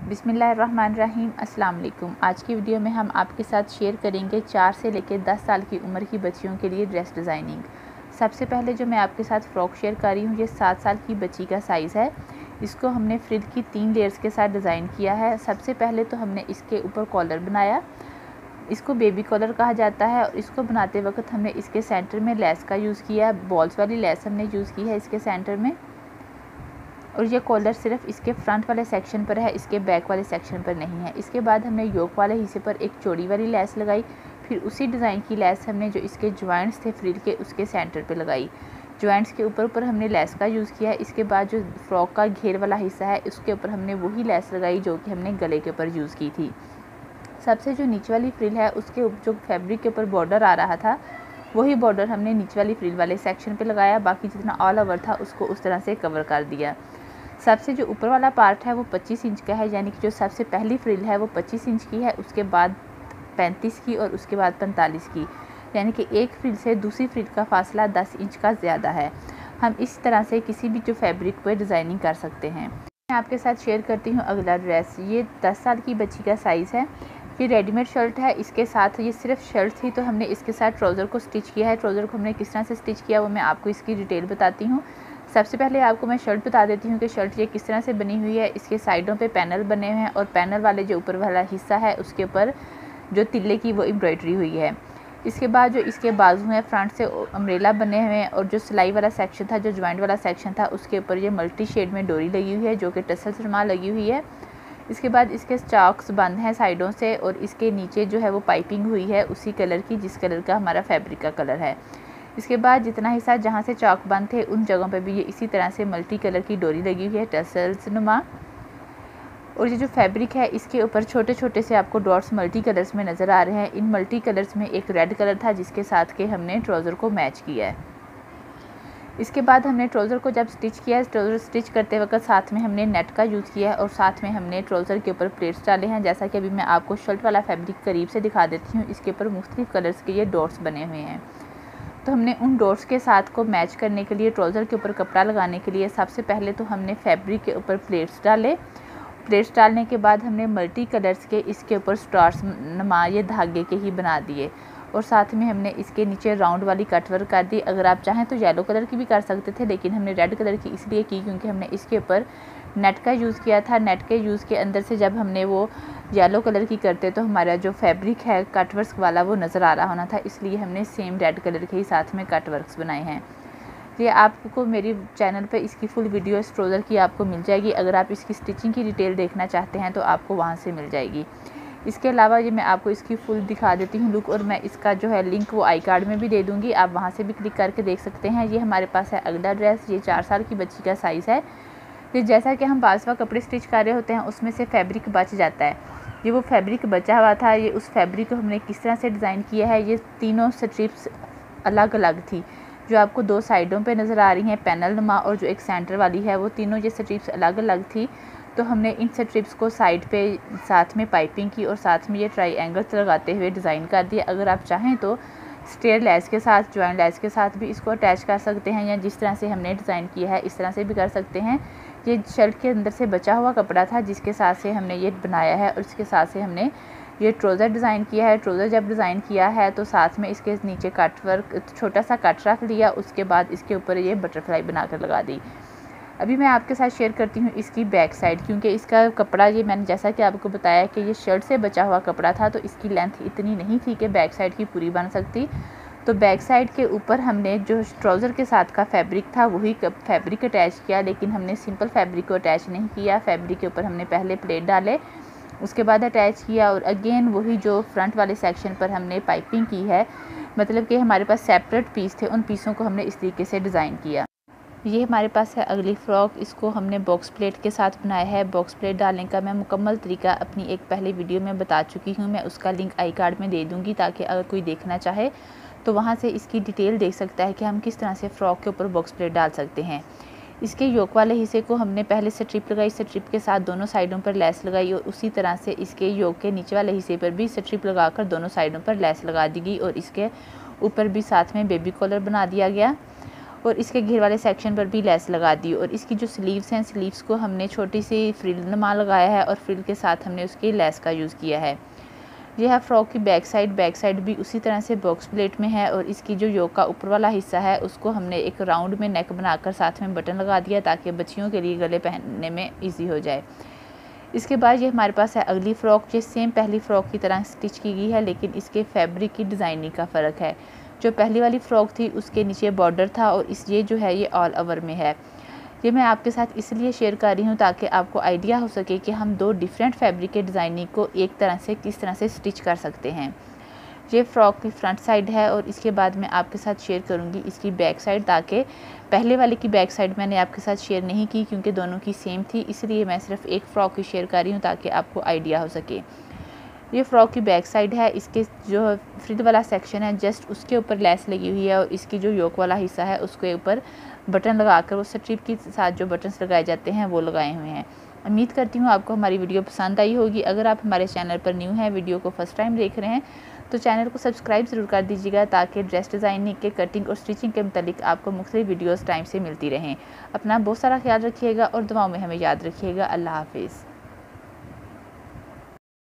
बिस्मिल्लाहिर्रहमानिर्रहीम। अस्सलाम वालेकुम। आज की वीडियो में हम आपके साथ शेयर करेंगे 4 से लेकर 10 साल की उम्र की बच्चियों के लिए ड्रेस डिज़ाइनिंग। सबसे पहले जो मैं आपके साथ फ़्रॉक शेयर कर रही हूँ, ये 7 साल की बच्ची का साइज़ है। इसको हमने फ्रिल की 3 लेयर्स के साथ डिज़ाइन किया है। सबसे पहले तो हमने इसके ऊपर कॉलर बनाया, इसको बेबी कॉलर कहा जाता है। और इसको बनाते वक्त हमने इसके सेंटर में लेस का यूज़ किया, बॉल्स वाली लेस हमने यूज़ की है इसके सेंटर में। और ये कॉलर सिर्फ इसके फ्रंट वाले सेक्शन पर है, इसके बैक वाले सेक्शन पर नहीं है। इसके बाद हमने योक वाले हिस्से पर एक चौड़ी वाली लेस लगाई, फिर उसी डिज़ाइन की लेस हमने जो इसके जॉइंट्स थे फ्रिल के उसके सेंटर पे लगाई। जॉइंट्स के ऊपर हमने लेस का यूज़ किया है। इसके बाद जो फ्रॉक का घेर वाला हिस्सा है उसके ऊपर हमने वही लेस लगाई जो कि हमने गले के ऊपर यूज़ की थी। सबसे जो नीचे वाली फ्रिल है उसके जो फैब्रिक के ऊपर बॉर्डर आ रहा था वही बॉर्डर हमने नीचे वाली फ्रिल वाले सेक्शन पे लगाया, बाकी जितना ऑल ओवर था उसको उस तरह से कवर कर दिया। सबसे जो ऊपर वाला पार्ट है वो 25 इंच का है, यानी कि जो सबसे पहली फ्रिल है वो 25 इंच की है, उसके बाद 35 की और उसके बाद 45 की, यानी कि एक फ्रिल से दूसरी फ्रिल का फासला 10 इंच का ज़्यादा है। हम इस तरह से किसी भी जो फैब्रिक पर डिज़ाइनिंग कर सकते हैं। मैं आपके साथ शेयर करती हूँ अगला ड्रेस। ये 10 साल की बच्ची का साइज़ है। ये रेडीमेड शर्ट है, इसके साथ ये सिर्फ शर्ट थी तो हमने इसके साथ ट्राउज़र को स्टिच किया है। ट्राउज़र को हमने किस तरह से स्टिच किया वो मैं आपको इसकी डिटेल बताती हूँ। सबसे पहले आपको मैं शर्ट बता देती हूँ कि शर्ट ये किस तरह से बनी हुई है। इसके साइडों पे पैनल बने हुए हैं और पैनल वाले जो ऊपर वाला हिस्सा है उसके ऊपर जो तिल्ले की वो एम्ब्रॉयडरी हुई है। इसके बाद जो इसके बाजू हैं फ्रंट से अम्ब्रेला बने हुए हैं और जो सिलाई वाला सेक्शन था, जो जॉइंट वाला सेक्शन था, उसके ऊपर ये मल्टी शेड में डोरी लगी हुई है जो कि टसल रुमाल लगी हुई है। इसके बाद इसके चॉक्स बंद हैं साइडों से और इसके नीचे जो है वो पाइपिंग हुई है उसी कलर की जिस कलर का हमारा फैब्रिक का कलर है। इसके बाद जितना हिस्सा जहाँ से चॉक बंद थे उन जगहों पे भी ये इसी तरह से मल्टी कलर की डोरी लगी हुई है टसल्स नुमा। और ये जो फैब्रिक है इसके ऊपर छोटे छोटे से आपको डॉट्स मल्टी कलर्स में नज़र आ रहे हैं। इन मल्टी कलर्स में एक रेड कलर था जिसके साथ के हमने ट्राउज़र को मैच किया है। इसके बाद हमने ट्राउज़र को जब स्टिच किया, ट्राउज़र स्टिच करते वक्त साथ में हमने नेट का यूज़ किया है और साथ में हमने ट्राउज़र के ऊपर प्लेट्स डाले हैं। जैसा कि अभी मैं आपको शर्ट वाला फैब्रिक करीब से दिखा देती हूँ। इसके ऊपर मुख्तलिफ कलर्स के ये डॉट्स बने हुए हैं। तो हमने उन डॉट्स के साथ को मैच करने के लिए ट्राउज़र के ऊपर कपड़ा लगाने के लिए सबसे पहले तो हमने फैब्रिक के ऊपर प्लेट्स डाले। प्लेट्स डालने के बाद हमने मल्टी कलर्स के इसके ऊपर स्टार्स नुमा ये धागे के ही बना दिए और साथ में हमने इसके नीचे राउंड वाली कट वर्क कर दी। अगर आप चाहें तो येलो कलर की भी कर सकते थे, लेकिन हमने रेड कलर की इसलिए की क्योंकि हमने इसके ऊपर नेट का यूज़ किया था। नेट के यूज़ के अंदर से जब हमने वो येलो कलर की करते तो हमारा जो फैब्रिक है कट वर्क वाला वो नज़र आ रहा होना था, इसलिए हमने सेम रेड कलर के ही साथ में कट वर्क्स बनाए हैं। ये आपको मेरी चैनल पे इसकी फुल वीडियो इस ट्राउज़र की आपको मिल जाएगी। अगर आप इसकी स्टिचिंग की डिटेल देखना चाहते हैं तो आपको वहाँ से मिल जाएगी। इसके अलावा ये मैं आपको इसकी फुल दिखा देती हूँ लुक, और मैं इसका जो है लिंक वो आई कार्ड में भी दे दूँगी, आप वहाँ से भी क्लिक करके देख सकते हैं। ये हमारे पास है अगला ड्रेस। ये 4 साल की बच्ची का साइज़ है। फिर जैसा कि हम बाज़ कपड़े स्टिच कर रहे होते हैं उसमें से फैब्रिक बच जाता है, ये वो फैब्रिक बचा हुआ था। ये उस फैब्रिक को हमने किस तरह से डिज़ाइन किया है। ये तीनों स्ट्रिप्स अलग अलग थी जो आपको 2 साइडों पे नज़र आ रही हैं पैनल नुमा, और जो एक सेंटर वाली है वो तीनों ये स्ट्रिप्स अलग अलग थी। तो हमने इन स्ट्रिप्स को साइड पे साथ में पाइपिंग की और साथ में ये ट्रायंगल्स लगाते हुए डिज़ाइन कर दिया। अगर आप चाहें तो स्ट्रेट लेस के साथ, जॉइंट लेस के साथ भी इसको अटैच कर सकते हैं, या जिस तरह से हमने डिज़ाइन किया है इस तरह से भी कर सकते हैं। ये शर्ट के अंदर से बचा हुआ कपड़ा था जिसके साथ से हमने ये बनाया है और इसके साथ से हमने ये ट्राउज़र डिज़ाइन किया है। ट्राउज़र जब डिज़ाइन किया है तो साथ में इसके नीचे कट वर्क छोटा सा कट रख लिया, उसके बाद इसके ऊपर ये बटरफ्लाई बनाकर लगा दी। अभी मैं आपके साथ शेयर करती हूँ इसकी बैक साइड, क्योंकि इसका कपड़ा ये मैंने जैसा कि आपको बताया कि ये शर्ट से बचा हुआ कपड़ा था तो इसकी लेंथ इतनी नहीं थी कि बैक साइड की पूरी बन सकती। तो बैक साइड के ऊपर हमने जो ट्राउज़र के साथ का फैब्रिक था वही फैब्रिक अटैच किया, लेकिन हमने सिंपल फैब्रिक को अटैच नहीं किया। फैब्रिक के ऊपर हमने पहले प्लेट डाले, उसके बाद अटैच किया और अगेन वही जो फ्रंट वाले सेक्शन पर हमने पाइपिंग की है, मतलब कि हमारे पास सेपरेट पीस थे, उन पीसों को हमने इस तरीके से डिज़ाइन किया। ये हमारे पास है अगली फ़्रॉक। इसको हमने बॉक्स प्लेट के साथ बनाया है। बॉक्स प्लेट डालने का मैं मुकम्मल तरीका अपनी एक पहले वीडियो में बता चुकी हूँ, मैं उसका लिंक आई कार्ड में दे दूँगी ताकि अगर कोई देखना चाहे तो वहाँ से इसकी डिटेल देख सकता है कि हम किस तरह से फ़्रॉक के ऊपर बॉक्स प्लेट डाल सकते हैं। इसके योक वाले हिस्से को हमने पहले से स्ट्रिप लगाई, स्ट्रिप के साथ दोनों साइडों पर लेस लगाई और उसी तरह से इसके योक के नीचे वाले हिस्से पर भी स्ट्रिप लगाकर दोनों साइडों पर लेस लगा दी गई और इसके ऊपर भी साथ में बेबी कॉलर बना दिया गया। और इसके घेर वाले सेक्शन पर भी लेस लगा दी। और इसकी जो स्लीव्स हैं, स्लीव्स को हमने छोटी सी फ्रिल नुमा लगाया है और फ्रिल के साथ हमने उसकी लेस का यूज़ किया है। यह है फ्रॉक की बैक साइड भी उसी तरह से बॉक्स प्लेट में है और इसकी जो योक का ऊपर वाला हिस्सा है उसको हमने एक राउंड में नेक बनाकर साथ में बटन लगा दिया ताकि बच्चियों के लिए गले पहनने में ईजी हो जाए। इसके बाद ये हमारे पास है अगली फ़्रॉक, जो सेम पहली फ़्रॉक की तरह स्टिच की गई है, लेकिन इसके फैब्रिक की डिज़ाइनिंग का फ़र्क है। जो पहली वाली फ़्रॉक थी उसके नीचे बॉर्डर था और ये जो है ये ऑल ओवर में है। ये मैं आपके साथ इसलिए शेयर कर रही हूँ ताकि आपको आइडिया हो सके कि हम दो डिफरेंट फैब्रिक के डिज़ाइनिंग को एक तरह से किस तरह से स्टिच कर सकते हैं। ये फ़्रॉक की फ्रंट साइड है और इसके बाद मैं आपके साथ शेयर करूँगी इसकी बैक साइड, ताकि पहले वाले की बैक साइड मैंने आपके साथ शेयर नहीं की क्योंकि दोनों की सेम थी, इसलिए मैं सिर्फ एक फ़्रॉक की शेयर कर रही हूँ ताकि आपको आइडिया हो सके। ये फ़्रॉक की बैक साइड है, इसके जो फ्रिल वाला सेक्शन है जस्ट उसके ऊपर लेस लगी हुई है और इसकी जो योक वाला हिस्सा है उसके ऊपर बटन लगाकर वो स्ट्रिप के साथ जो बटन्स लगाए जाते हैं वो लगाए हुए हैं। उम्मीद करती हूँ आपको हमारी वीडियो पसंद आई होगी। अगर आप हमारे चैनल पर न्यू हैं, वीडियो को फर्स्ट टाइम देख रहे हैं, तो चैनल को सब्सक्राइब ज़रूर कर दीजिएगा ताकि ड्रेस डिज़ाइनिंग के, कटिंग और स्टिचिंग के मुतालिक आपको मुख्तलिफ वीडियोज़ टाइम से मिलती रहें। अपना बहुत सारा ख्याल रखिएगा और दुआओं में हमें याद रखिएगा। अल्लाह हाफिज़।